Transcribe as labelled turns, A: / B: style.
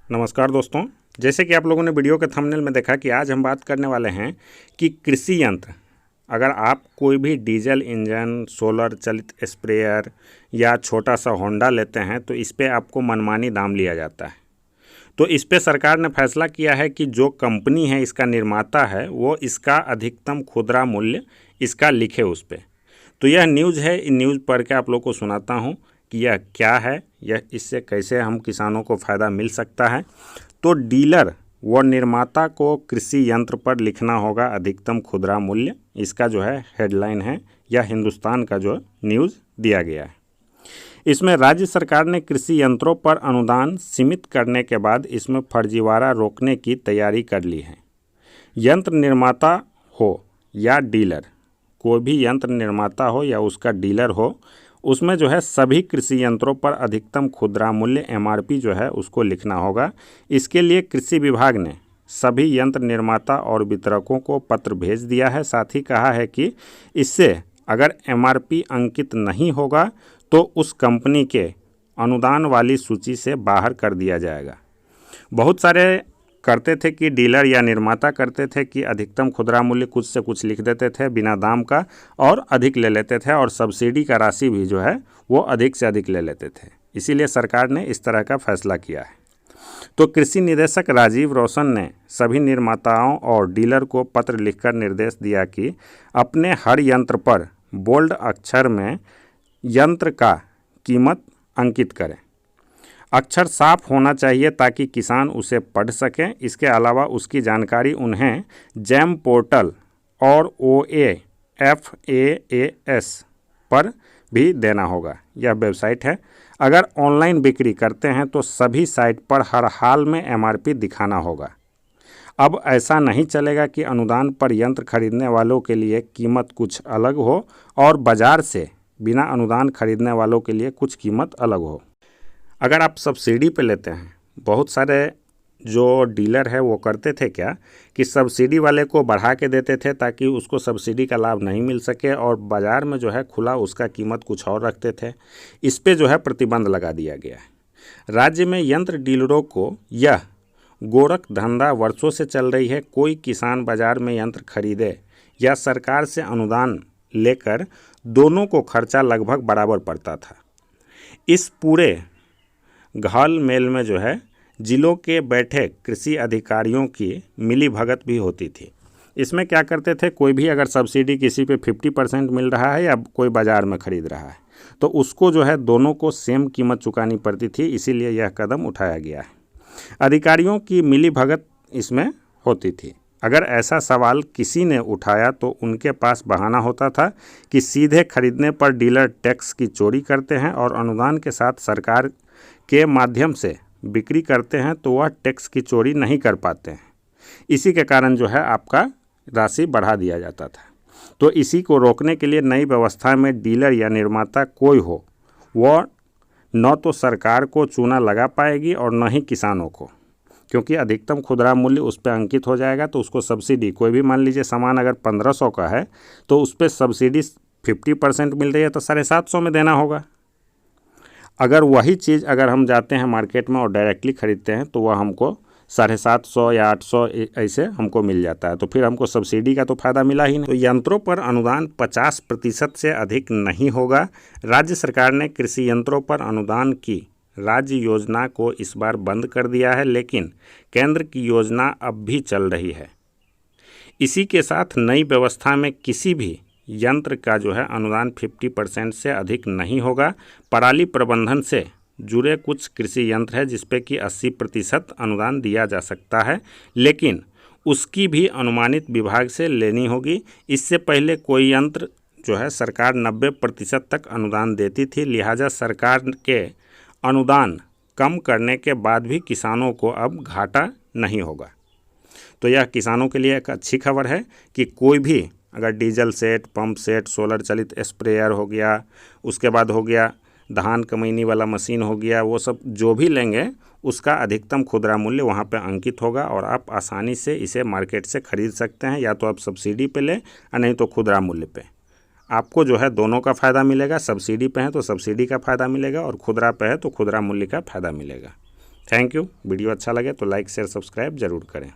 A: नमस्कार दोस्तों, जैसे कि आप लोगों ने वीडियो के थंबनेल में देखा कि आज हम बात करने वाले हैं कि कृषि यंत्र, अगर आप कोई भी डीजल इंजन, सोलर चलित स्प्रेयर या छोटा सा होंडा लेते हैं तो इस पे आपको मनमानी दाम लिया जाता है। तो इस पे सरकार ने फैसला किया है कि जो कंपनी है, इसका निर्माता है, वो इसका अधिकतम खुदरा मूल्य इसका लिखे उस पर। तो यह न्यूज़ है, इन न्यूज़ पढ़ के आप लोग को सुनाता हूँ कि यह क्या है, यह इससे कैसे हम किसानों को फ़ायदा मिल सकता है। तो डीलर व निर्माता को कृषि यंत्र पर लिखना होगा अधिकतम खुदरा मूल्य, इसका जो है हेडलाइन है या हिंदुस्तान का जो न्यूज़ दिया गया है। इसमें राज्य सरकार ने कृषि यंत्रों पर अनुदान सीमित करने के बाद इसमें फर्जीवाड़ा रोकने की तैयारी कर ली है। यंत्र निर्माता हो या डीलर, कोई भी यंत्र निर्माता हो या उसका डीलर हो, उसमें जो है सभी कृषि यंत्रों पर अधिकतम खुदरा मूल्य एमआरपी जो है उसको लिखना होगा। इसके लिए कृषि विभाग ने सभी यंत्र निर्माता और वितरकों को पत्र भेज दिया है। साथ ही कहा है कि इससे अगर एमआरपी अंकित नहीं होगा तो उस कंपनी के अनुदान वाली सूची से बाहर कर दिया जाएगा। बहुत सारे करते थे कि डीलर या निर्माता करते थे कि अधिकतम खुदरा मूल्य कुछ से कुछ लिख देते थे बिना दाम का और अधिक ले लेते थे, और सब्सिडी का राशि भी जो है वो अधिक से अधिक ले लेते थे। इसीलिए सरकार ने इस तरह का फैसला किया है। तो कृषि निदेशक राजीव रोशन ने सभी निर्माताओं और डीलर को पत्र लिखकर निर्देश दिया कि अपने हर यंत्र पर बोल्ड अक्षर में यंत्र का कीमत अंकित करें। अक्षर साफ होना चाहिए ताकि किसान उसे पढ़ सकें। इसके अलावा उसकी जानकारी उन्हें जैम पोर्टल और OAFAAS पर भी देना होगा, यह वेबसाइट है। अगर ऑनलाइन बिक्री करते हैं तो सभी साइट पर हर हाल में एमआरपी दिखाना होगा। अब ऐसा नहीं चलेगा कि अनुदान पर यंत्र खरीदने वालों के लिए कीमत कुछ अलग हो और बाज़ार से बिना अनुदान खरीदने वालों के लिए कुछ कीमत अलग हो। अगर आप सब्सिडी पे लेते हैं, बहुत सारे जो डीलर है वो करते थे क्या कि सब्सिडी वाले को बढ़ा के देते थे ताकि उसको सब्सिडी का लाभ नहीं मिल सके, और बाज़ार में जो है खुला उसका कीमत कुछ और रखते थे। इस पे जो है प्रतिबंध लगा दिया गया है। राज्य में यंत्र डीलरों को यह गोरख धंधा वर्षों से चल रही है। कोई किसान बाज़ार में यंत्र खरीदे या सरकार से अनुदान लेकर, दोनों को खर्चा लगभग बराबर पड़ता था। इस पूरे घाल मेल में जो है जिलों के बैठे कृषि अधिकारियों की मिली भगत भी होती थी। इसमें क्या करते थे, कोई भी अगर सब्सिडी किसी पे 50% मिल रहा है या कोई बाज़ार में ख़रीद रहा है तो उसको जो है दोनों को सेम कीमत चुकानी पड़ती थी। इसीलिए यह कदम उठाया गया है। अधिकारियों की मिली भगत इसमें होती थी। अगर ऐसा सवाल किसी ने उठाया तो उनके पास बहाना होता था कि सीधे खरीदने पर डीलर टैक्स की चोरी करते हैं और अनुदान के साथ सरकार के माध्यम से बिक्री करते हैं तो वह टैक्स की चोरी नहीं कर पाते हैं। इसी के कारण जो है आपका राशि बढ़ा दिया जाता था। तो इसी को रोकने के लिए नई व्यवस्था में डीलर या निर्माता कोई हो, वह न तो सरकार को चूना लगा पाएगी और न ही किसानों को, क्योंकि अधिकतम खुदरा मूल्य उस पर अंकित हो जाएगा। तो उसको सब्सिडी, कोई भी मान लीजिए सामान अगर 1500 का है तो उस पर सब्सिडी 50% मिल रही है तो 750 में देना होगा। अगर वही चीज़ अगर हम जाते हैं मार्केट में और डायरेक्टली ख़रीदते हैं तो वह हमको 750 या 800 ऐसे हमको मिल जाता है। तो फिर हमको सब्सिडी का तो फ़ायदा मिला ही नहीं। तो यंत्रों पर अनुदान 50% से अधिक नहीं होगा। राज्य सरकार ने कृषि यंत्रों पर अनुदान की राज्य योजना को इस बार बंद कर दिया है, लेकिन केंद्र की योजना अब भी चल रही है। इसी के साथ नई व्यवस्था में किसी भी यंत्र का जो है अनुदान 50% से अधिक नहीं होगा। पराली प्रबंधन से जुड़े कुछ कृषि यंत्र है जिस पे कि 80% अनुदान दिया जा सकता है, लेकिन उसकी भी अनुमानित विभाग से लेनी होगी। इससे पहले कोई यंत्र जो है सरकार 90% तक अनुदान देती थी, लिहाजा सरकार के अनुदान कम करने के बाद भी किसानों को अब घाटा नहीं होगा। तो यह किसानों के लिए एक अच्छी खबर है कि कोई भी अगर diesel set, pump set, solar चलित स्प्रेयर हो गया, उसके बाद हो गया धान कमैनी वाला मशीन हो गया, वो सब जो भी लेंगे उसका अधिकतम खुदरा मूल्य वहाँ पे अंकित होगा और आप आसानी से इसे मार्केट से ख़रीद सकते हैं। या तो आप सब्सिडी पे लें और नहीं तो खुदरा मूल्य पे। आपको जो है दोनों का फ़ायदा मिलेगा। सब्सिडी पे है तो सब्सिडी का फ़ायदा मिलेगा और खुदरा पे है तो खुदरा मूल्य का फ़ायदा मिलेगा। Thank you. वीडियो अच्छा लगे तो लाइक शेयर सब्सक्राइब ज़रूर करें।